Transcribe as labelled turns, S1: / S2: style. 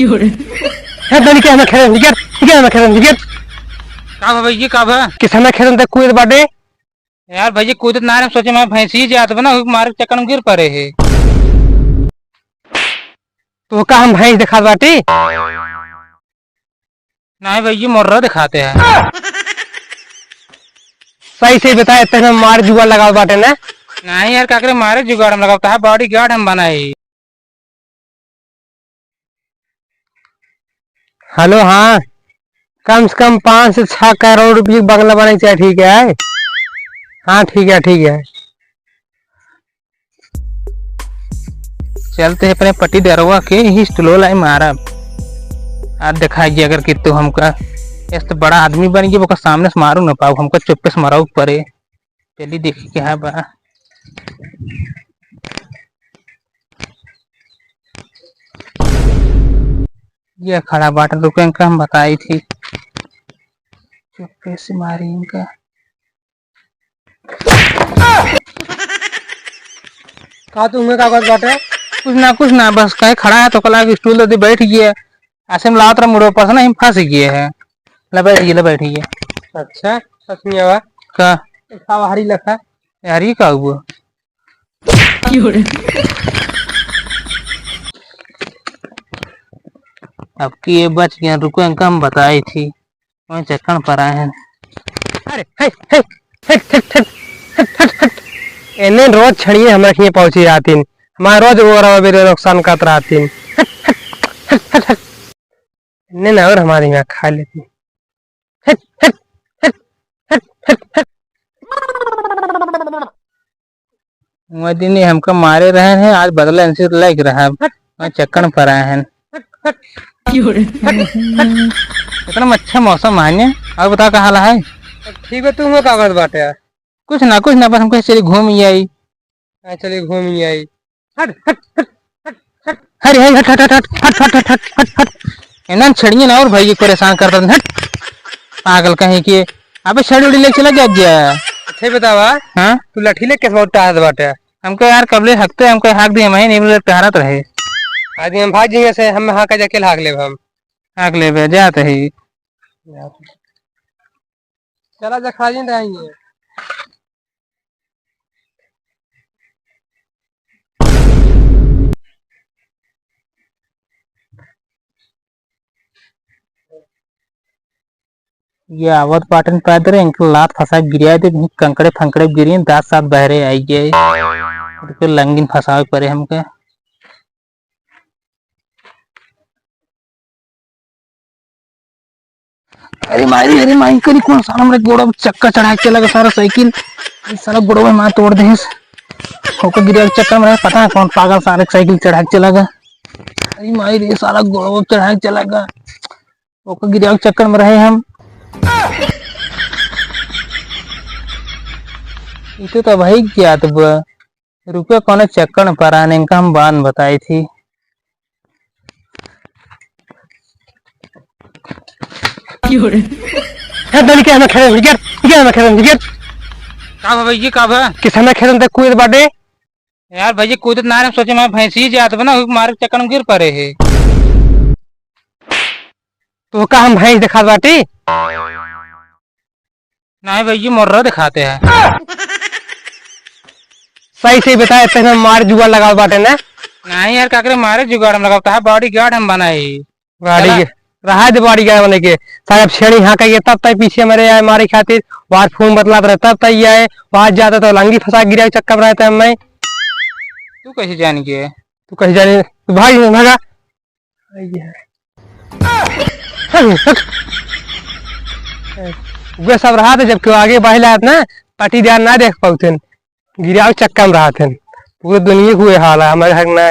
S1: है दनी के हमें खेलन निकट निकट हमें खेलन निकट
S2: का भाई ये का भा
S1: किस हमें खेलन तक कूद बाटे
S2: यार भाई कूद ना रे सोचे मैं भैंसी जात बना मारे चक्कर में गिर पड़े है
S1: तो का हम भैंस दिखा बाटे
S2: नहीं भाई ये मुर्रा दिखाते हैं
S1: सही से बताए तेरे मार जुगाड़ लगाओ बाटे ना
S2: नहीं यार काकरे मारे जुगाड़ में लगाता है बॉडी गार्ड हम बनाए।
S1: हेलो हाँ कम से कम 5 से 6 करोड़ रुपये बंगला बनाना चाहिए। ठीक है हाँ ठीक है
S2: चलते है अपने पट्टी दरवा के ही स्टलो लाई मारा आज दिखाई अगर कि तो हमका इस तो बड़ा आदमी बन गया वो सामने से मारू ना पाऊ हमको चुप्पे से मराऊ पड़े चलिए देखिए क्या है बा ये खड़ा बाटन रुपये का हम बताई थी चुप्पे से मारी इनका
S1: का तुम्हें का बात बाटे
S2: कुछ ना बस कहीं खड़ा है तो कला स्टूल दे बैठ गया ऐसे में लात मुड़ो पास ना हम फंस गए हैं ले बैठ गए।
S1: अच्छा सच में आवा
S2: का
S1: हरी लखा
S2: यार ये का हुआ अब की ये बच गया रुको इनका हम बताई थी वही चक्कर पर आए हैं।
S1: अरे इन्हें रोज छड़िए हमारे खिए पहुंची जाती हमारे रोज वो नुकसान करते रहती इन्हें ना और हमारे यहाँ खा लेती
S2: वो दिन हमको मारे रहे हैं आज बदला इनसे लग रहा है चक्कर पर आए हैं। इतना अच्छा मौसम है और बता कहा हाल है
S1: ठीक है तुम कागज बाटे यार
S2: कुछ ना बस हमको चलिए घूम ही आई
S1: चलिए घूम ही आई
S2: अरे हट इन्हें छड़िए ना और भाई ये परेशान करता हट पागल कहीं के अबे छड़ी उड़ी लेके चला जा
S1: अच्छा बतावा
S2: हाँ
S1: तू लाठी ले कैसे टाहत बाटे
S2: हमको यार कबले हकते हमको हाक दिए मैं नहीं टहरत रहे
S1: आदमी हम भाग जाएंगे से हम हाँ का जाके हाक ले हम
S2: हाक ले जाते ही
S1: चला जा खा रहेंगे
S2: ये आवत पाटन पैदर इनके लात फंसा गिरिया थे कंकड़े फंकड़े गिरी 10 सात बहरे आई गए तो लंगिन फंसावे पड़े हमके। अरे मारी करी कौन सारा मेरे गोड़ा चक्का चढ़ा के लगा सारा साइकिल सारा गोड़ा में मार तोड़ दे होकर गिरिया के चक्कर में पता है कौन पागल सारे साइकिल चढ़ा के चला गया। अरे मारी सारा गोड़ा चढ़ा के चला गया होकर गिरिया के चक्कर में रहे हम इसे तो भाई क्या तो रुपये कौन चक्कर में पर आने का हम बात बताई थी
S1: किस हमें खेलन तक कूद बाटे
S2: यार भाई कूद ना रे सोचे मैं भैंसी जात बना मारे चक्कर में गिर पड़े है
S1: तो का हम भैंस दिखा बाटे
S2: नहीं भाई ये मुर्रा दिखाते हैं
S1: सही से बताए तेरे मार जुगाड़ लगाओ बाटे ना
S2: नहीं यार काकरे मारे जुगाड़ में लगाता है बॉडी गार्ड हम बनाए
S1: गाड़ी रहा दे बॉडी गार्ड बने के साहब छेड़ी हाँ कहिए तब तक पीछे मेरे आए मारे खातिर वहां फोन बतला रहे तब तक ये आए वहां जाता तो लंगी फंसा गिरा चक्कर में रहता है मैं
S2: तू कैसे जान के
S1: तू कहीं जाने तू भाग भागा वे सब रहा था जब क्यों आगे बढ़ ना पार्टी ध्यान ना देख पाते गिरा चक्कर में रहा थे पूरे दुनिया को हाल है हमारे घर ना